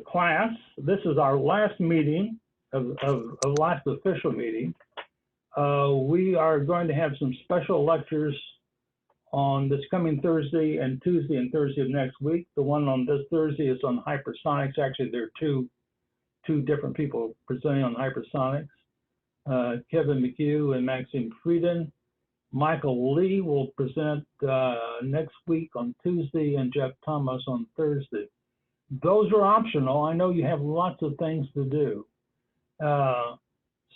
class, this is our last meeting of last official meeting. We are going to have some special lectures on this coming Thursday and Tuesday and Thursday of next week. The one on this Thursday is on hypersonics. Actually, there are two different people presenting on hypersonics. Kevin McHugh and Maxine Frieden. Michael Lee will present next week on Tuesday, and Jeff Thomas on Thursday. Those are optional. I know you have lots of things to do.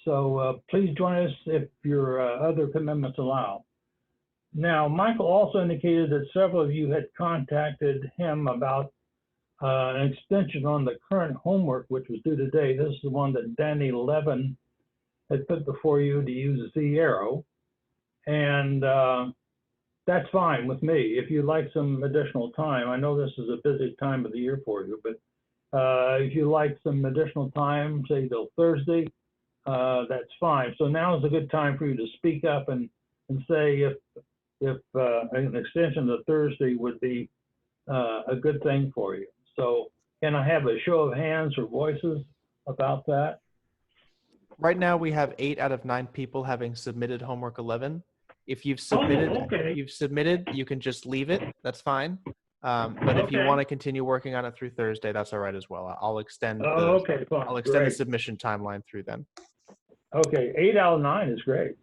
So please join us if your other commitments allow. Now, Michael also indicated that several of you had contacted him about an extension on the current homework, which was due today. This is the one that Danny Levin had put before you to use the arrow. And that's fine with me. If you'd like some additional time, I know this is a busy time of the year for you, but if you like some additional time, say till Thursday, that's fine. So now is a good time for you to speak up and say if an extension to Thursday would be a good thing for you. So can I have a show of hands or voices about that? Right now we have 8 out of 9 people having submitted homework 11. If you've submitted, you can just leave it. That's fine. But if you want to continue working on it through Thursday, that's all right as well. I'll extend the submission timeline through then. Okay, 8 out of 9 is great.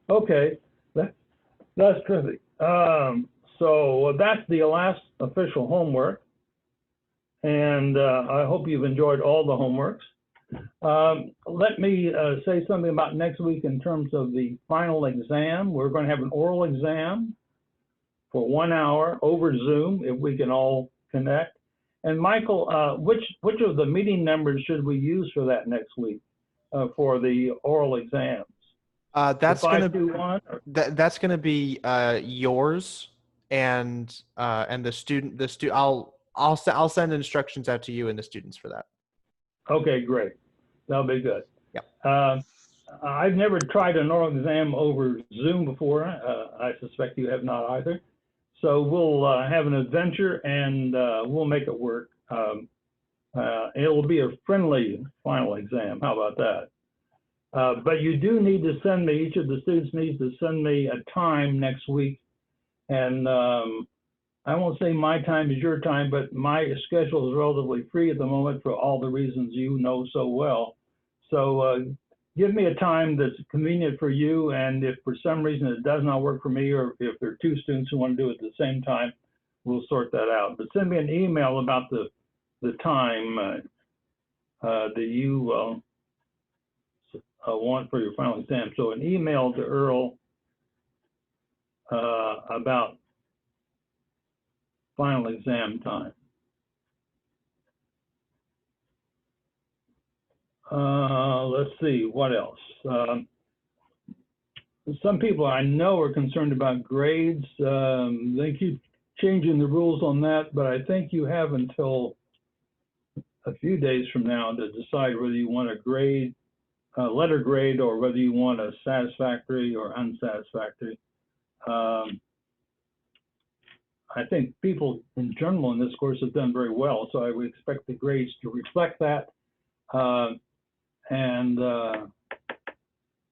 Okay, that's terrific. So that's the last official homework, and I hope you've enjoyed all the homeworks. Let me say something about next week in terms of the final exam. We're going to have an oral exam for 1 hour over Zoom if we can all connect. And Michael, which of the meeting numbers should we use for that next week for the oral exams? That's going to be yours and the student. I'll send instructions out to you and the students for that. Okay, great. That'll be good. Yeah. I've never tried an oral exam over Zoom before. I suspect you have not either. So we'll have an adventure and we'll make it work. It'll be a friendly final exam. How about that? But you do need to send me, each of the students needs to send me a time next week. And I won't say my time is your time, but my schedule is relatively free at the moment for all the reasons you know so well. So give me a time that's convenient for you, and if for some reason it does not work for me, or if there are 2 students who want to do it at the same time, we'll sort that out. But send me an email about the time that you want for your final exam. So an email to Earl about final exam time. Let's see, what else? Some people I know are concerned about grades. They keep changing the rules on that, but I think you have until a few days from now to decide whether you want a grade, letter grade, or whether you want a satisfactory or unsatisfactory. I think people in general in this course have done very well, so I would expect the grades to reflect that.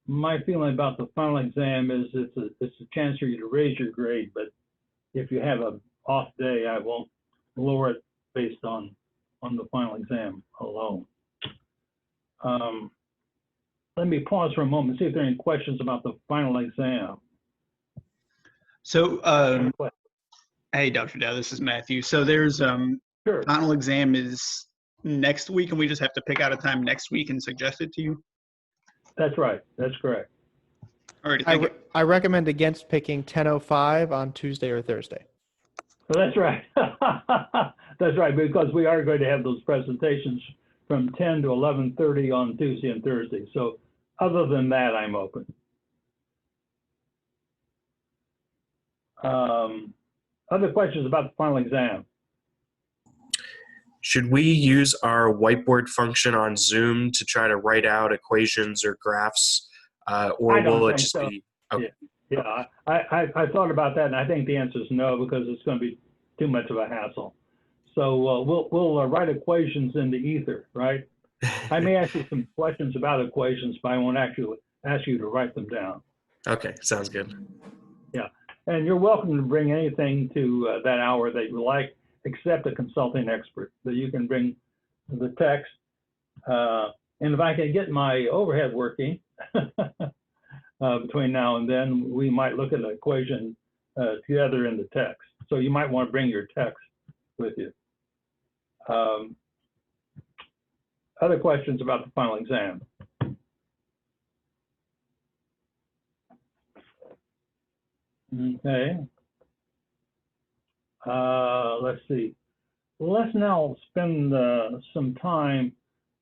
My feeling about the final exam is it's a chance for you to raise your grade, but if you have an off day, I won't lower it based on the final exam alone. Let me pause for a moment and see if there are any questions about the final exam. So, hey, Dr. Dow, this is Matthew. So there's Sure. final exam is next week, and we just have to pick out a time next week and suggest it to you? That's right. That's correct. All right. Thank you. I recommend against picking 10:05 on Tuesday or Thursday. So that's right. That's right, because we are going to have those presentations from 10 to 11:30 on Tuesday and Thursday. So other than that, I'm open. Other questions about the final exam? Should we use our whiteboard function on Zoom to try to write out equations or graphs, or will it just be? Okay. Yeah, I thought about that, and I think the answer is no, because it's going to be too much of a hassle. So we'll write equations in the ether, right? I may ask you some questions about equations, but I won't actually ask you to write them down. Okay, sounds good. Yeah, and you're welcome to bring anything to that hour that you like, except a consulting expert. So you can bring the text, and if I can get my overhead working between now and then, we might look at an equation together in the text. So you might want to bring your text with you. Other questions about the final exam? Okay. Let's see. Let's now spend some time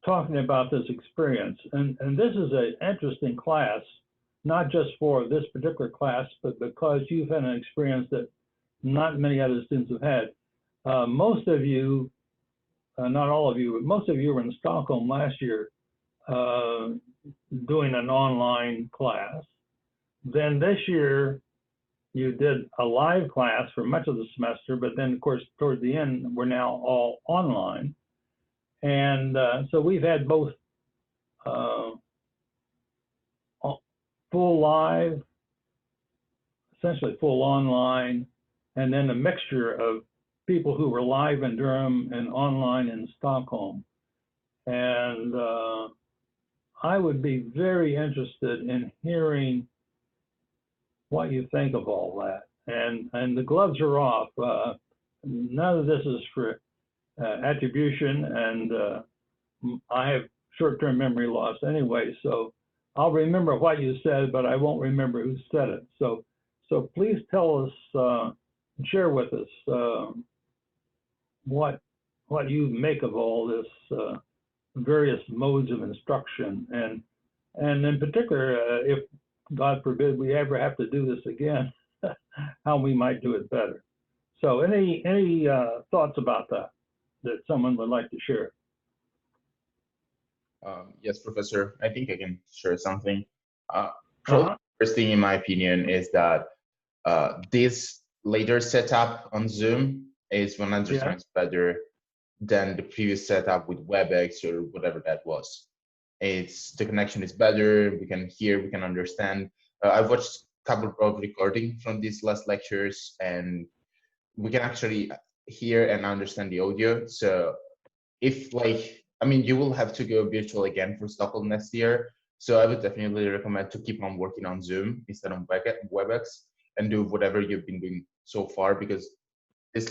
talking about this experience. And this is an interesting class, not just for this particular class, but because you've had an experience that not many other students have had. Most of you, not all of you, but most of you were in Stockholm last year doing an online class. Then this year, you did a live class for much of the semester, but then of course, towards the end, we're now all online. And so we've had both full live, essentially full online, and then a mixture of people who were live in Durham and online in Stockholm. And I would be very interested in hearing what you think of all that. And the gloves are off. None of this is for attribution, and I have short-term memory loss anyway, so I'll remember what you said, but I won't remember who said it. So please tell us, share with us what you make of all this various modes of instruction, and in particular, if God forbid we ever have to do this again, how we might do it better. So any thoughts about that someone would like to share? Yes, Professor, I think I can share something. Probably the first thing in my opinion is that this later setup on Zoom is 100 times better than the previous setup with WebEx or whatever that was. The connection is better, we can hear, we can understand. I've watched a couple of recordings from these last lectures, and we can actually hear and understand the audio. So if you will have to go virtual again for Stockholm next year. So I would definitely recommend to keep on working on Zoom instead of WebEx and do whatever you've been doing so far, because this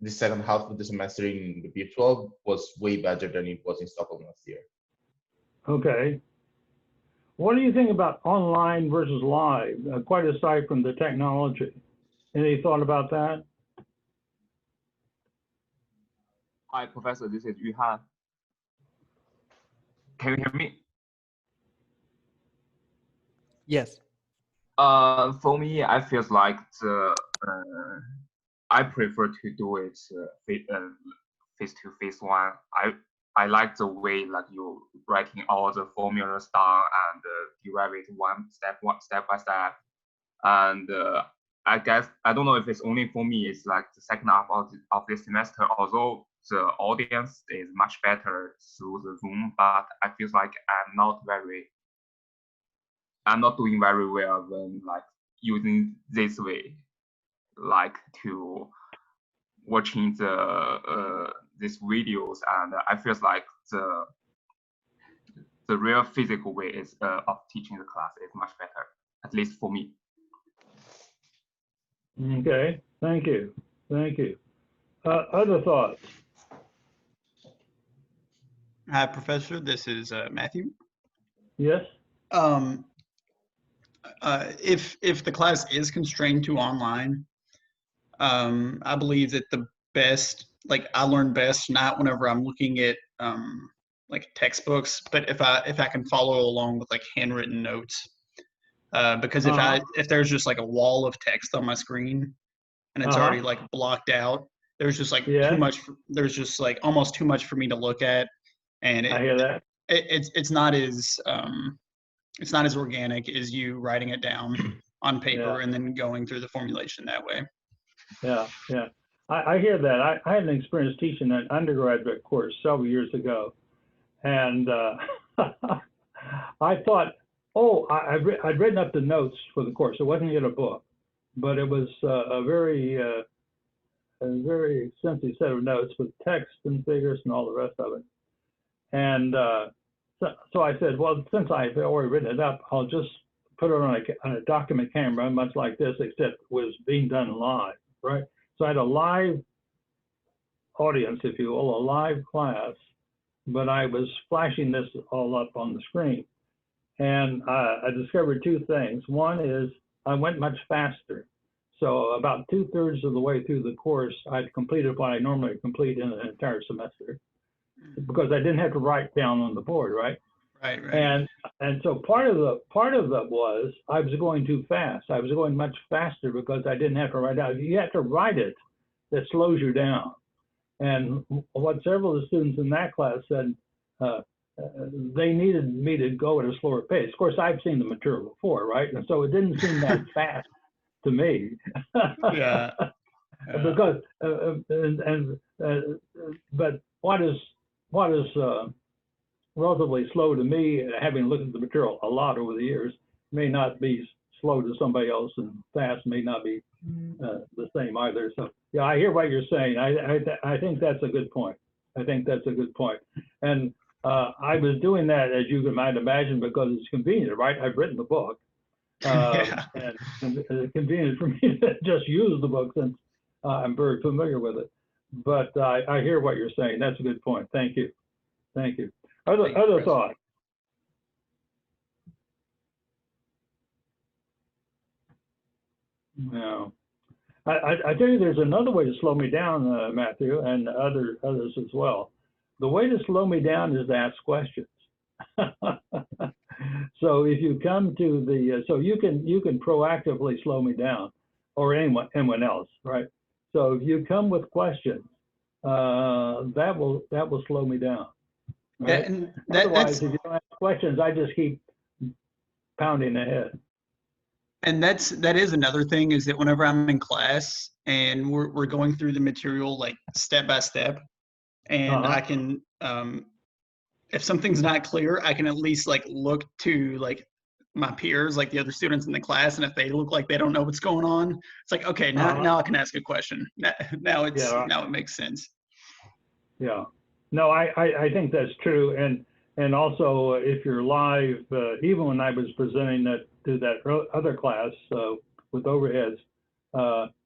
second half of the semester in the virtual was way better than it was in Stockholm last year. Okay. What do you think about online versus live, quite aside from the technology? Any thought about that? Hi, Professor, this is Yuhan. Can you hear me? Yes. For me, I feel like I prefer to do it face-to-face one. I like the way like you writing all the formulas down and derive it step by step. And I guess I don't know if it's only for me. It's like the second half of this semester, although the audience is much better through the Zoom, but I feel like I'm not doing very well when like using this way, like to watching these videos, and I feel like the real physical way is of teaching the class is much better, at least for me. Okay, thank you. Other thoughts? Hi, Professor. This is Matthew. Yes. If the class is constrained to online, I believe that the best, I learn best not whenever I'm looking at textbooks, but if I can follow along with handwritten notes. Because if there's just a wall of text on my screen and it's already blocked out, there's just too much. There's just almost too much for me to look at, and I hear that. It's not as organic as you writing it down on paper and then going through the formulation that way. Yeah. I hear that. I had an experience teaching an undergraduate course several years ago, and I thought, oh, I'd written up the notes for the course. It wasn't yet a book, but it was a very extensive set of notes with text and figures and all the rest of it. And so I said, well, since I've already written it up, I'll just put it on a document camera, much like this, except it was being done live, right? So I had a live audience, if you will, a live class, but I was flashing this all up on the screen. And I discovered two things. One is I went much faster. So about 2/3 of the way through the course, I'd completed what I normally complete in an entire semester, because I didn't have to write down on the board, right? Right. And so part of that was I was going too fast. I was going much faster because I didn't have to write out. You have to write it, that slows you down. And what several of the students in that class said, they needed me to go at a slower pace. Of course, I've seen the material before, right? And so it didn't seem that fast to me. Yeah. Because but what is relatively slow to me, having looked at the material a lot over the years, may not be slow to somebody else, and fast may not be the same either. So yeah, I hear what you're saying. I think that's a good point. I think that's a good point. And I was doing that, as you might imagine, because it's convenient, right? I've written the book, Yeah. and it's convenient for me to just use the book since I'm very familiar with it. But I hear what you're saying. That's a good point. Thank you. Thank you. Other thoughts? No. I tell you, there's another way to slow me down, Matthew, and others as well. The way to slow me down is to ask questions. So if you come to the, so you can proactively slow me down, or anyone else, right? So if you come with questions, that will slow me down. Right? Yeah, and Otherwise, if you don't ask questions, I just keep pounding ahead. And that is another thing, is that whenever I'm in class and we're going through the material like step by step, and I can if something's not clear, I can at least like look to like my peers, like the other students in the class, and if they look like they don't know what's going on, it's like, okay, now I can ask a question. Now it makes sense. Yeah. No, I think that's true. And also, if you're live, even when I was presenting to that other class with overheads,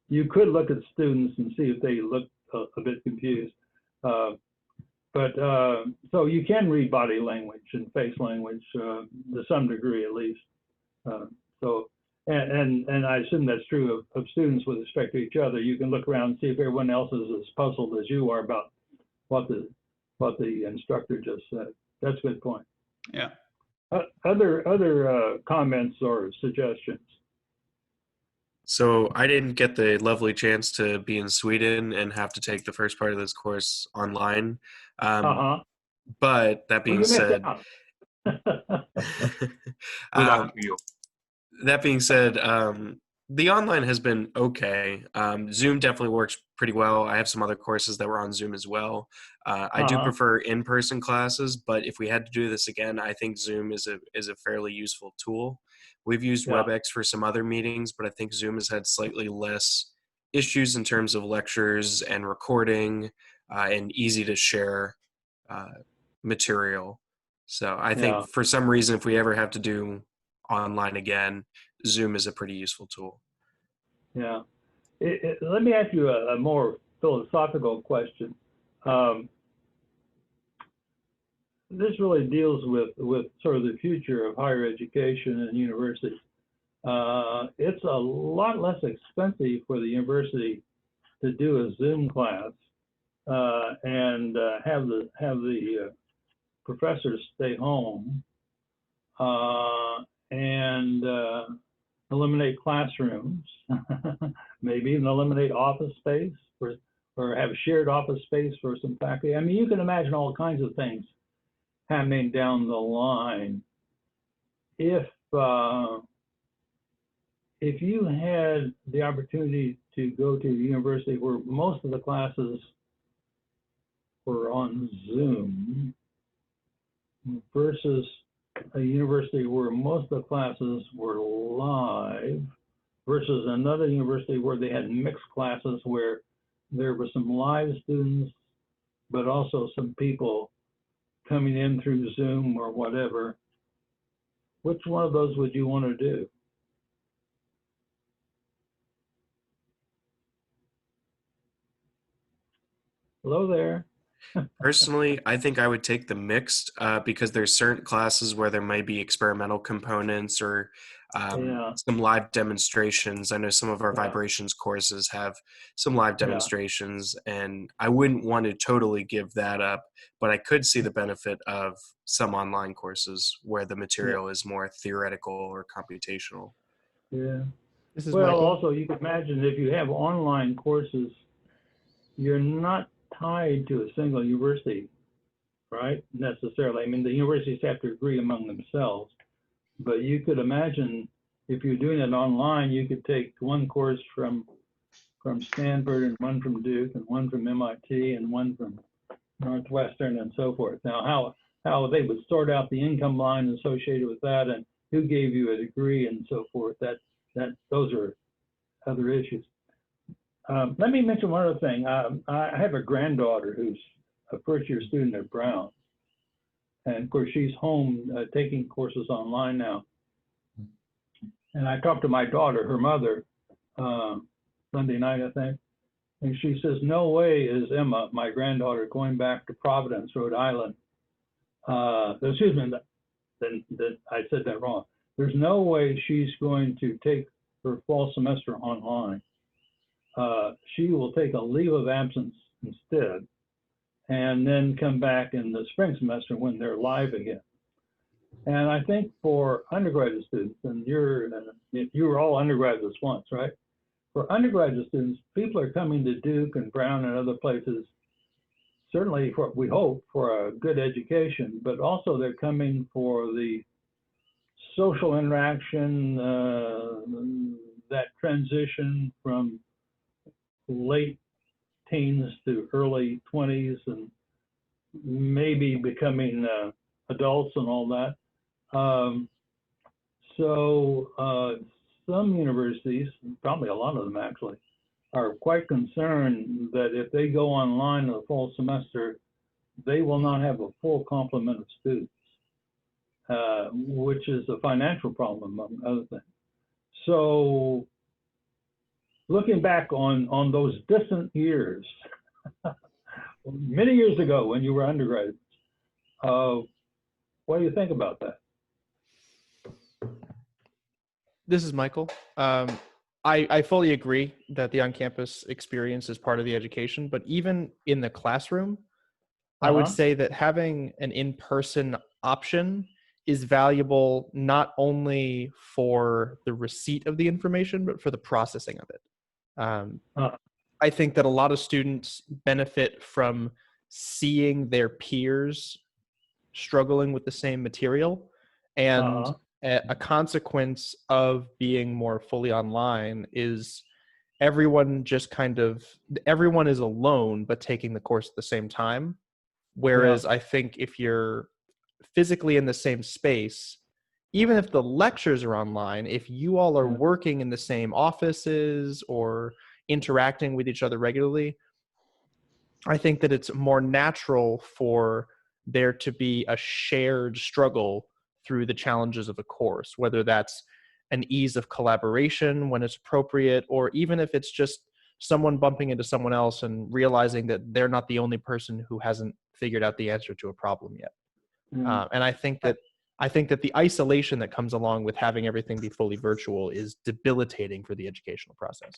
you could look at students and see if they look a bit confused. But so you can read body language and face language to some degree, at least. So, and I assume that's true of students with respect to each other. You can look around and see if everyone else is as puzzled as you are about what the instructor just said. That's a good point. Yeah. Other comments or suggestions? So I didn't get the lovely chance to be in Sweden and have to take the first part of this course online. But that being said, that being said, the online has been okay. Zoom definitely works pretty well. I have some other courses that were on Zoom as well. I do prefer in-person classes, but if we had to do this again, I think Zoom is a fairly useful tool. We've used WebEx for some other meetings, but I think Zoom has had slightly less issues in terms of lectures and recording and easy to share material. So I think for some reason, if we ever have to do online again, Zoom is a pretty useful tool. Yeah. Let me ask you a more philosophical question. This really deals with sort of the future of higher education and universities. It's a lot less expensive for the university to do a Zoom class and have the professors stay home and eliminate classrooms, maybe even eliminate office space or have shared office space for some faculty. I mean, you can imagine all kinds of things happening down the line if if you had the opportunity to go to a university where most of the classes were on Zoom versus a university where most of the classes were live versus another university where they had mixed classes where there were some live students, but also some people coming in through Zoom or whatever, which one of those would you want to do? Hello there. Personally, I think I would take the mixed because there's certain classes where there might be experimental components or some live demonstrations. I know some of our vibrations courses have some live demonstrations, and I wouldn't want to totally give that up, but I could see the benefit of some online courses where the material is more theoretical or computational. Yeah. This is well, Michael. Also, you can imagine if you have online courses, you're not tied to a single university, right? Necessarily. I mean, the universities have to agree among themselves, but you could imagine if you're doing it online, you could take one course from Stanford and one from Duke and one from MIT and one from Northwestern and so forth. Now, how they would sort out the income line associated with that and who gave you a degree and so forth, those are other issues. Let me mention one other thing. I have a granddaughter who's a first-year student at Brown. And of course, she's home taking courses online now. And I talked to my daughter, her mother, Sunday night, I think. And she says, no way is Emma, my granddaughter, going back to Providence, Rhode Island. Excuse me, I said that wrong. There's no way she's going to take her fall semester online. She will take a leave of absence instead, and then come back in the spring semester when they're live again. And I think for undergraduate students, and you were all undergraduates once, right? For undergraduate students, people are coming to Duke and Brown and other places, certainly we hope for a good education, but also they're coming for the social interaction, that transition from late teens to early 20s and maybe becoming adults and all that. Some universities, probably a lot of them actually, are quite concerned that if they go online in the fall semester, they will not have a full complement of students, which is a financial problem, among other things. So looking back on those distant years, many years ago when you were undergraduates, what do you think about that? This is Michael. I fully agree that the on-campus experience is part of the education, but even in the classroom, I would say that having an in-person option is valuable not only for the receipt of the information, but for the processing of it. I think that a lot of students benefit from seeing their peers struggling with the same material, and a consequence of being more fully online is everyone is alone but taking the course at the same time. Whereas I think if you're physically in the same space, even if the lectures are online, if you all are working in the same offices or interacting with each other regularly, I think that it's more natural for there to be a shared struggle through the challenges of a course, whether that's an ease of collaboration when it's appropriate, or even if it's just someone bumping into someone else and realizing that they're not the only person who hasn't figured out the answer to a problem yet. And I think that the isolation that comes along with having everything be fully virtual is debilitating for the educational process.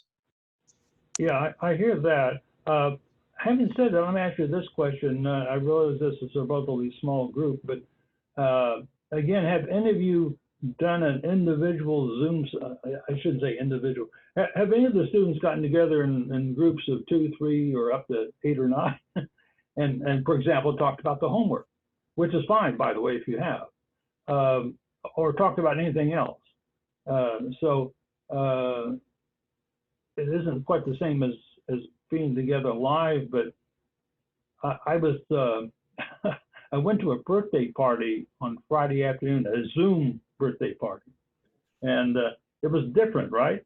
Yeah, I hear that. Having said that, let me ask you this question. I realize this is a relatively small group, but again, have any of you done an individual Zoom? I shouldn't say individual. Have any of the students gotten together in groups of 2, 3, or up to 8 or 9, and for example, talked about the homework, which is fine, by the way, if you have, or talked about anything else? it isn't quite the same as being together live, but I was I went to a birthday party on Friday afternoon, a Zoom birthday party, and it was different, right?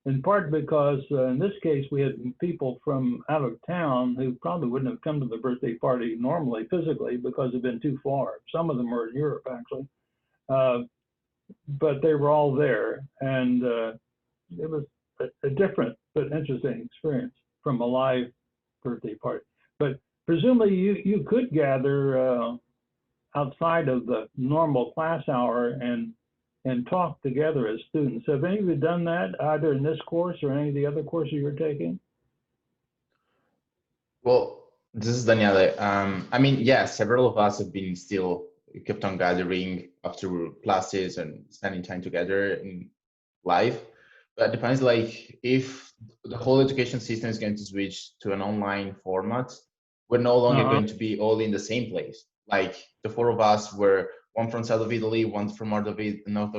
In part because in this case we had people from out of town who probably wouldn't have come to the birthday party normally physically because they've been too far. Some of them were in Europe actually, but they were all there, and it was a different but interesting experience from a live birthday party. But presumably you could gather outside of the normal class hour and talk together as students. Have any of you done that either in this course or any of the other courses you're taking? Well, this is Daniele. I mean, yeah, several of us have been still kept on gathering after classes and spending time together in live. But it depends, like if the whole education system is going to switch to an online format, we're no longer going to be all in the same place. Like the four of us were one from south of Italy, one from north of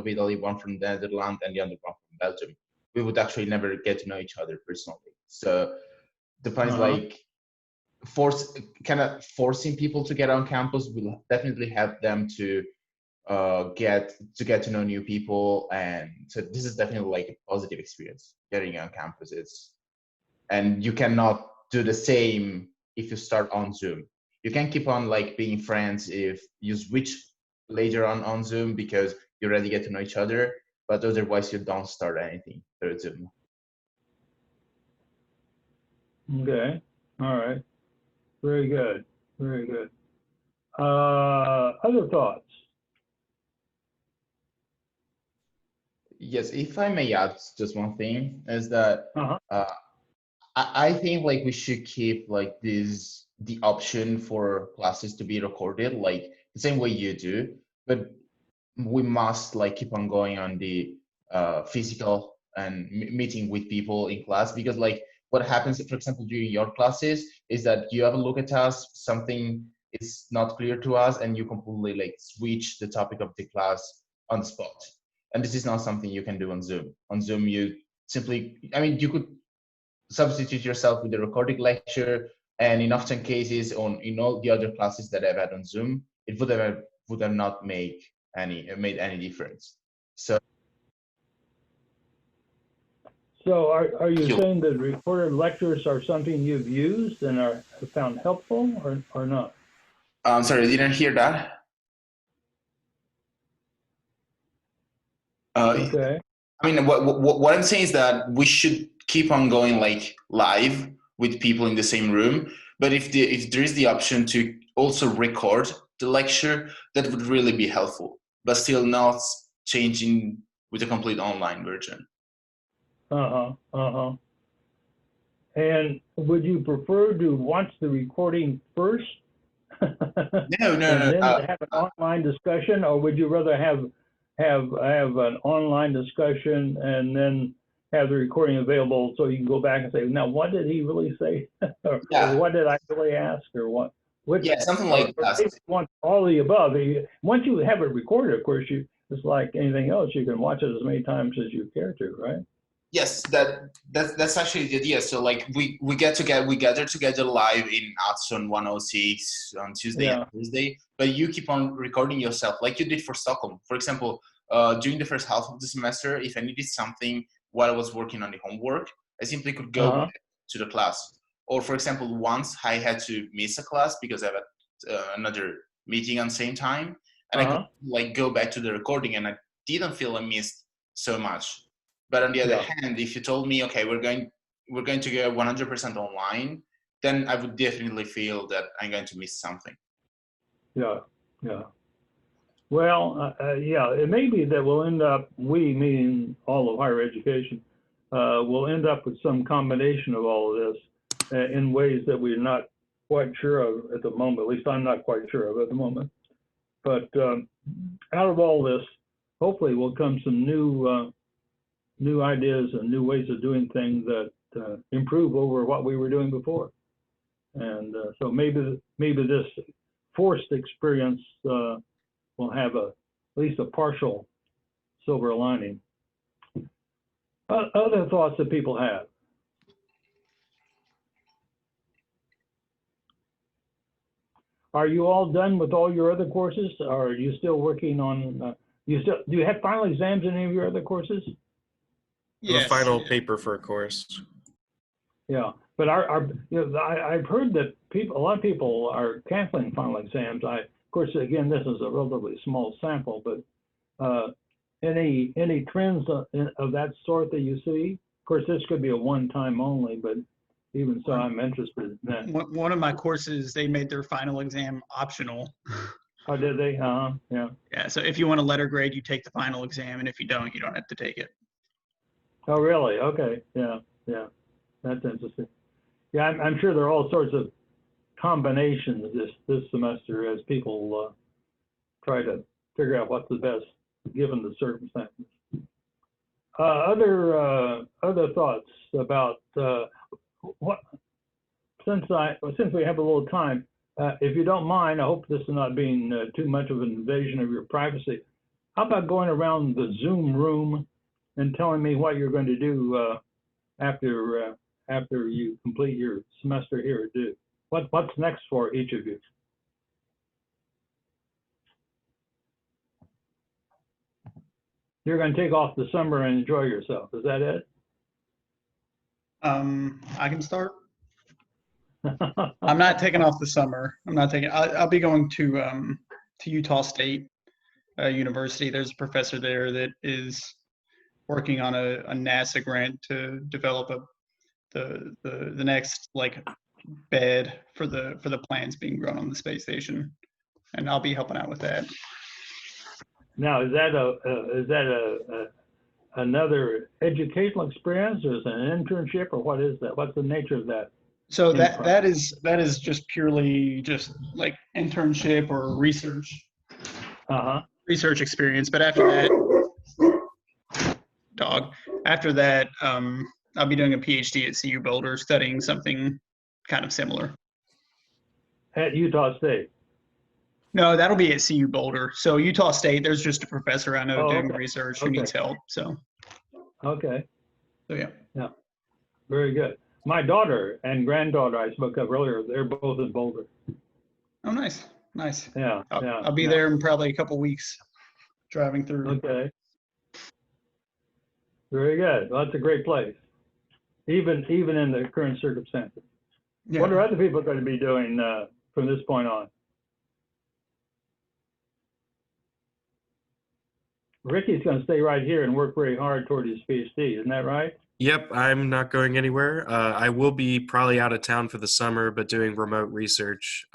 Italy, one from the Netherlands, and the other one from Belgium. We would actually never get to know each other personally. So depends, like forcing people to get on campus will definitely help them to get to know new people, and so this is definitely like a positive experience getting on campuses. And you cannot do the same if you start on Zoom. You can keep on like being friends if you switch later on Zoom because you already get to know each other, but otherwise you don't start anything through Zoom. Okay, all right, very good, very good. Other thoughts? Yes, if I may add just one thing, is that I think like we should keep like the option for classes to be recorded like the same way you do, but we must like keep on going on the physical and meeting with people in class, because like what happens, for example, during your classes is that you have a look at us, something is not clear to us, and you completely like switch the topic of the class on the spot. And this is not something you can do on Zoom. On Zoom, you simply, I mean, you could substitute yourself with the recorded lecture, and in often cases in all the other classes that I've had on Zoom, it would have not made any difference. So are you saying that recorded lectures are something you've used and are found helpful or not? I'm sorry, I didn't hear that. Okay. I mean, what I'm saying is that we should keep on going like live with people in the same room. But if there is the option to also record the lecture, that would really be helpful. But still not changing with a complete online version. And would you prefer to watch the recording first? No. And then have an online discussion, or would you rather have an online discussion and then have the recording available so you can go back and say, now what did he really say? or what did I really ask, or what? Yeah, something like that. You want all the above. Once you have it recorded, of course, it's like anything else. You can watch it as many times as you care to, right? Yes, that's actually the idea. So like we gather together live in Adson 106 on Tuesday and Thursday, but you keep on recording yourself like you did for Stockholm. For example, during the first half of the semester, if I needed something while I was working on the homework, I simply could go back to the class. Or for example, once I had to miss a class because I had another meeting on the same time, and I could like go back to the recording, and I didn't feel I missed so much. But on the other hand, if you told me, okay, we're going to go 100% online, then I would definitely feel that I'm going to miss something. Yeah. Well, it may be that we'll end up, we meaning all of higher education, will end up with some combination of all of this in ways that we're not quite sure of at the moment. At least I'm not quite sure of at the moment. But out of all this, hopefully will come some new ideas and new ways of doing things that improve over what we were doing before. And so maybe this forced experience will have at least a partial silver lining. Other thoughts that people have? Are you all done with all your other courses, or are you still working on? Do you have final exams in any of your other courses? The final paper for a course. Yeah, but I've heard that a lot of people are canceling final exams. Of course, again, this is a relatively small sample, but any trends of that sort that you see? Of course, this could be a one-time only, but even so, I'm interested in that. One of my courses, they made their final exam optional. Oh, did they? Yeah. Yeah, so if you want a letter grade, you take the final exam, and if you don't have to take it. Oh, really? Okay. Yeah. That's interesting. Yeah, I'm sure there are all sorts of combinations this semester as people try to figure out what's the best given the circumstances. Other thoughts about what? Since we have a little time, if you don't mind, I hope this is not being too much of an invasion of your privacy. How about going around the Zoom room and telling me what you're going to do after you complete your semester here at Duke? What's next for each of you? You're going to take off the summer and enjoy yourself. Is that it? I can start. I'm not taking off the summer. I'll be going to Utah State University. There's a professor there that is working on a NASA grant to develop the next bed for the plants being grown on the space station, and I'll be helping out with that. Now, is that another educational experience, or is it an internship, or what is that? What's the nature of that? So that is just purely just like internship or research. Research experience. But after that, I'll be doing a PhD at CU Boulder, studying something kind of similar. At Utah State? No, that'll be at CU Boulder. So Utah State, there's just a professor I know doing research who needs help. So. Okay. So yeah. Yeah. Very good. My daughter and granddaughter I spoke of earlier, they're both in Boulder. Oh, nice. Yeah. I'll be there in probably a couple weeks, driving through. Okay. Very good. Well, that's a great place, even in the current circumstances. Yeah. What are other people going to be doing from this point on? Ricky's going to stay right here and work very hard toward his PhD. Isn't that right? Yep, I'm not going anywhere. I will be probably out of town for the summer, but doing remote research,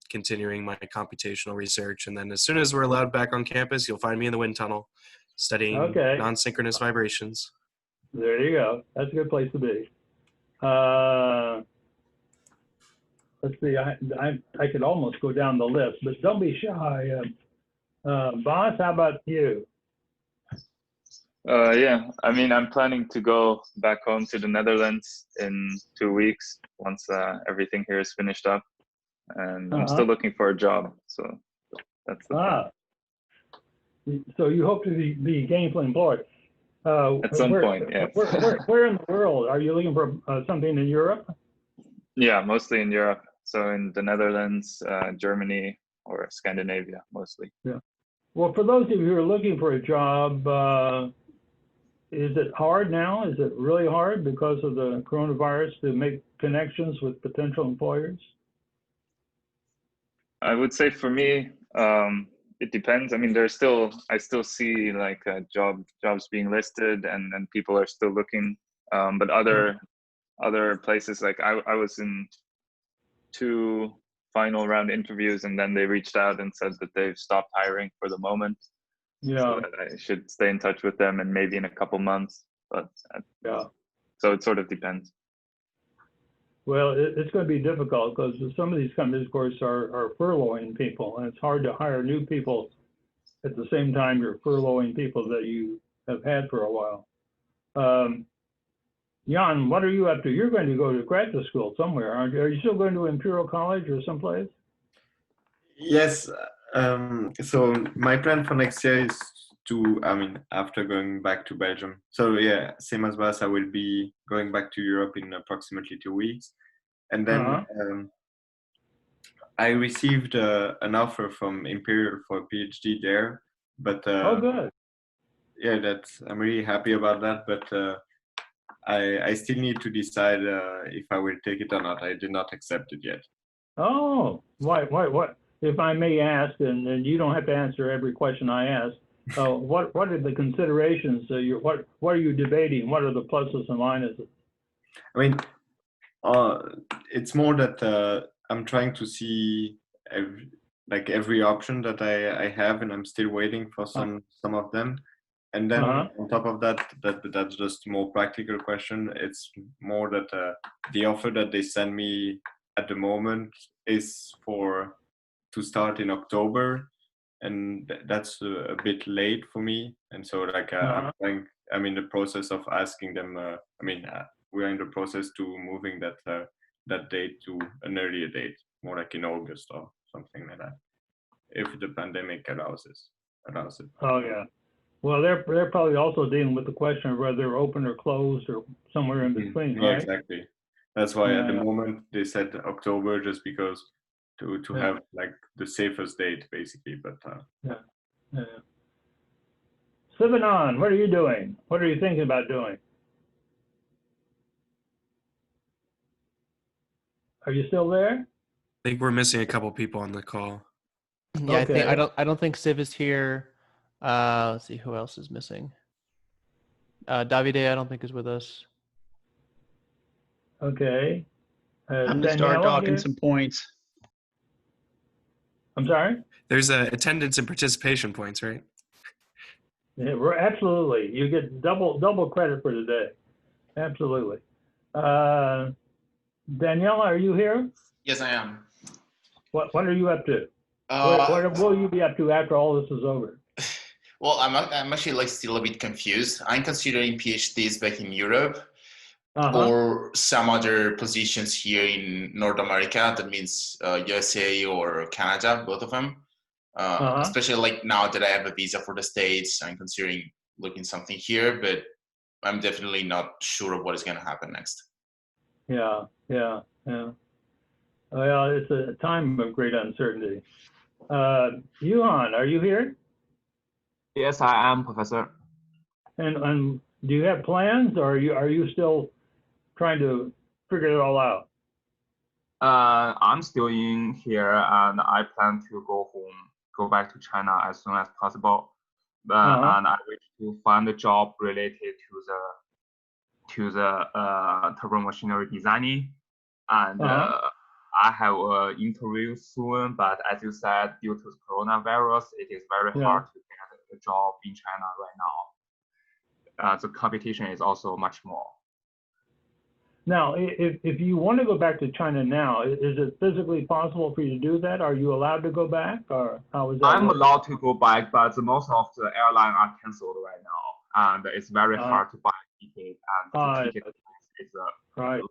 continuing my computational research. And then as soon as we're allowed back on campus, you'll find me in the wind tunnel studying non-synchronous vibrations. There you go. That's a good place to be. Let's see, I could almost go down the list, but don't be shy. Boss, how about you? Yeah, I mean, I'm planning to go back home to the Netherlands in 2 weeks once everything here is finished up, and I'm still looking for a job. So that's the plan. So you hope to be gainfully employed at some point? Yeah. Where in the world are you looking for? Something in Europe? Yeah, mostly in Europe. So in the Netherlands, Germany, or Scandinavia, mostly. Yeah. Well, for those of you who are looking for a job. Is it hard now? Is it really hard because of the coronavirus to make connections with potential employers? I would say for me, it depends. I mean, I still see like jobs being listed and people are still looking. But other places, like I was in 2 final round interviews and then they reached out and said that they've stopped hiring for the moment. Yeah. So I should stay in touch with them and maybe in a couple months. But so it sort of depends. Well, it's going to be difficult because some of these companies, of course, are furloughing people, and it's hard to hire new people at the same time you're furloughing people that you have had for a while. Jan, what are you up to? You're going to go to graduate school somewhere, aren't you? Are you still going to Imperial College or someplace? Yes. So my plan for next year is after going back to Belgium. So yeah, same as Bas, I will be going back to Europe in approximately 2 weeks. And then I received an offer from Imperial for a PhD there. But oh, good. Yeah, I'm really happy about that. But I still need to decide if I will take it or not. I did not accept it yet. Oh, why? What? If I may ask, and you don't have to answer every question I ask. What are the considerations? What are you debating? What are the pluses and minuses? I mean, it's more that I'm trying to see every option that I have, and I'm still waiting for some of them. And then on top of that's just a more practical question. It's more that the offer that they send me at the moment is to start in October, and that's a bit late for me. And so I'm in the process of asking them. We're in the process to moving that date to an earlier date, more like in August or something like that, if the pandemic allows it. Oh yeah. Well, they're probably also dealing with the question of whether they're open or closed or somewhere in between, yeah, right? Exactly. That's why at the moment they said October, just because to have like the safest date, basically. But Sivanon, what are you doing? What are you thinking about doing? Are you still there? I think we're missing a couple people on the call. Yeah, okay. I don't think Siv is here. Let's see who else is missing. Davide, I don't think is with us. Okay. I'm gonna start talking some points. I'm sorry? There's attendance and participation points, right? Yeah, absolutely. You get double credit for today. Absolutely. Danielle, are you here? Yes, I am. What are you up to? What will you be up to after all this is over? Well, I'm actually still a bit confused. I'm considering PhDs back in Europe or some other positions here in North America. That means USA or Canada, both of them. Especially now that I have a visa for the States, I'm considering looking something here, but I'm definitely not sure of what is going to happen next. Yeah. Well, it's a time of great uncertainty. Yuhan, are you here? Yes, I am, Professor. And do you have plans, or are you still trying to figure it all out? I'm still in here, and I plan to go back to China as soon as possible. And I wish to find a job related to the turbo machinery designing. And I have an interview soon, but as you said, due to coronavirus, it is very hard to get a job in China right now. The competition is also much more. Now, if you want to go back to China now, is it physically possible for you to do that? Are you allowed to go back, or how is that? I'm allowed to go back, but most of the airlines are canceled right now, and it's very hard to buy a ticket, and the ticket is like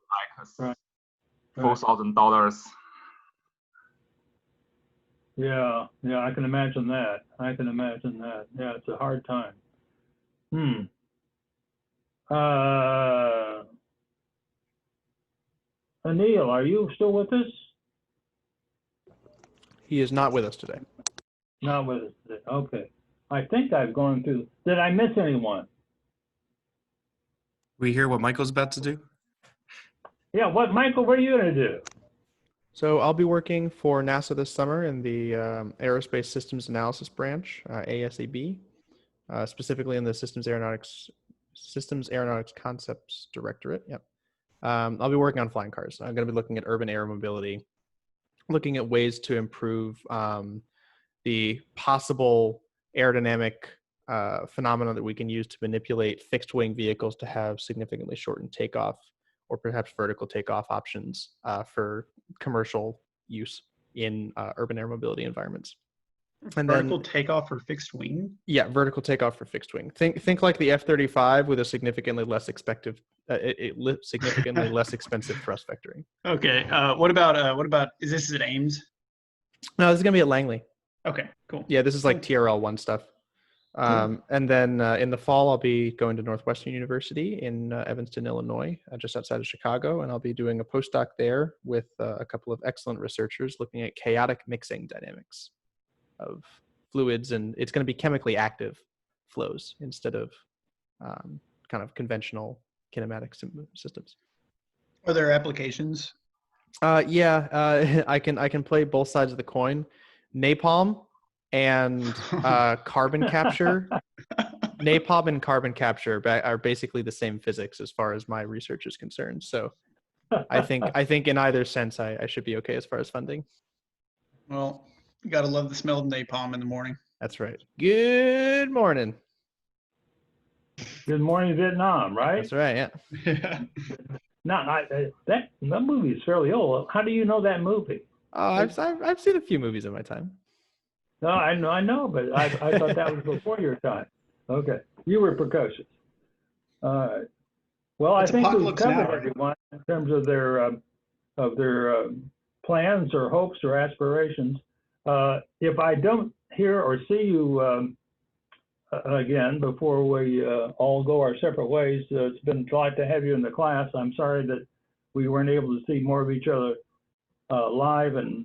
$4,000. Yeah, I can imagine that. Yeah, it's a hard time. Anil, are you still with us? He is not with us today. Not with us today. Okay. I think I've gone through. Did I miss anyone? We hear what Michael's about to do? Yeah, Michael, what are you going to do? So I'll be working for NASA this summer in the Aerospace Systems Analysis branch, ASAB, specifically in the Systems Aeronautics Concepts Directorate. Yep. I'll be working on flying cars. I'm going to be looking at urban air mobility, looking at ways to improve the possible aerodynamic phenomena that we can use to manipulate fixed wing vehicles to have significantly shortened takeoff or perhaps vertical takeoff options for commercial use in urban air mobility environments. And vertical takeoff for fixed wing? Yeah, vertical takeoff for fixed wing. Think like the F-35 with a significantly less expensive thrust vectoring. Okay. What about? Is this at Ames? No, this is gonna be at Langley. Okay, cool. Yeah, this is like TRL-1 stuff. And then in the fall, I'll be going to Northwestern University in Evanston, Illinois, just outside of Chicago, and I'll be doing a postdoc there with a couple of excellent researchers looking at chaotic mixing dynamics of fluids, and it's going to be chemically active flows instead of kind of conventional kinematic systems. Are there applications? Yeah, I can play both sides of the coin. Napalm and carbon capture. Napalm and carbon capture are basically the same physics as far as my research is concerned. So I think in either sense I should be okay as far as funding. Well, you gotta love the smell of napalm in the morning. That's right. Good morning. Good morning, Vietnam, right? That's right. Yeah. No, that movie is fairly old. How do you know that movie? Oh, I've seen a few movies in my time. No, I know, but I thought that was before your time. Okay, you were precocious. Well, I think we've covered everyone in terms of their plans or hopes or aspirations. If I don't hear or see you again before we all go our separate ways, it's been glad to have you in the class. I'm sorry that we weren't able to see more of each other live and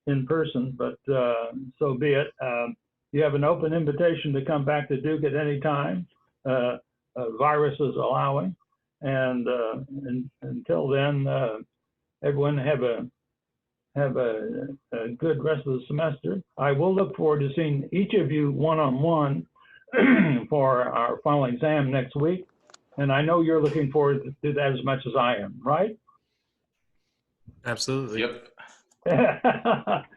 in person, but so be it. You have an open invitation to come back to Duke at any time, viruses allowing. And until then, everyone have a good rest of the semester. I will look forward to seeing each of you one-on-one for our final exam next week. And I know you're looking forward to that as much as I am, right? Absolutely. Yep.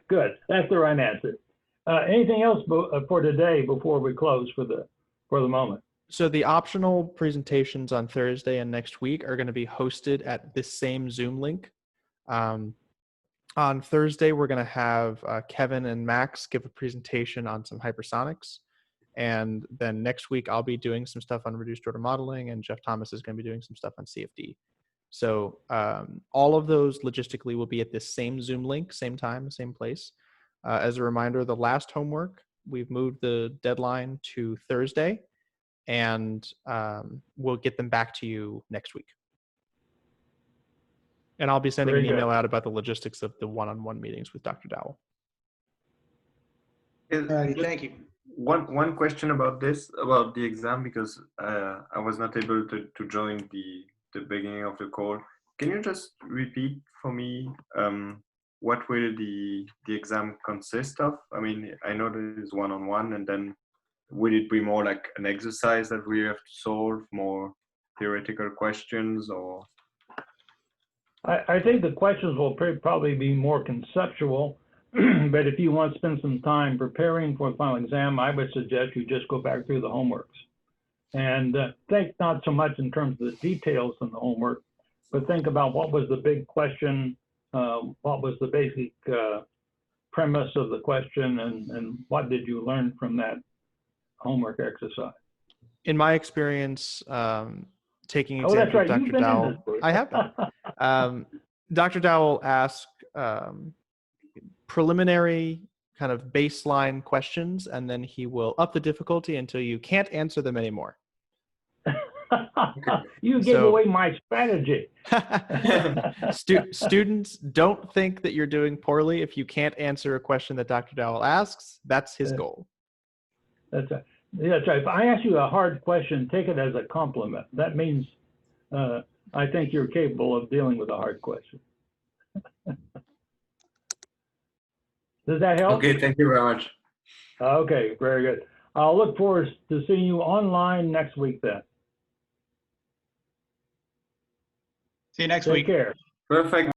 Good. That's the right answer. Anything else for today before we close for the moment? So the optional presentations on Thursday and next week are going to be hosted at this same Zoom link. On Thursday, we're going to have Kevin and Max give a presentation on some hypersonics. And then next week, I'll be doing some stuff on reduced order modeling, and Jeff Thomas is going to be doing some stuff on CFD. So all of those logistically will be at this same Zoom link, same time, same place. As a reminder, the last homework, we've moved the deadline to Thursday, and we'll get them back to you next week. And I'll be sending an email out about the logistics of the one-on-one meetings with Dr. Dowell. Thank you. One question about the exam, because I was not able to join the beginning of the call. Can you just repeat for me what will the exam consist of? I mean, I know there is one-on-one, and then will it be more like an exercise that we have to solve, more theoretical questions, or? I think the questions will probably be more conceptual, but if you want to spend some time preparing for the final exam, I would suggest you just go back through the homeworks and think not so much in terms of the details in the homework, but think about what was the big question, what was the basic premise of the question, and what did you learn from that homework exercise. In my experience, taking exams with Dr. Dowell, I have been. Dr. Dowell asked preliminary kind of baseline questions, and then he will up the difficulty until you can't answer them anymore. You gave away my strategy. Students, don't think that you're doing poorly if you can't answer a question that Dr. Dowell asks. That's his goal. That's right. That's right. If I ask you a hard question, take it as a compliment. That means I think you're capable of dealing with a hard question. Does that help? Okay, thank you very much. Okay, very good. I'll look forward to seeing you online next week then. See you next week. Take care. Perfect.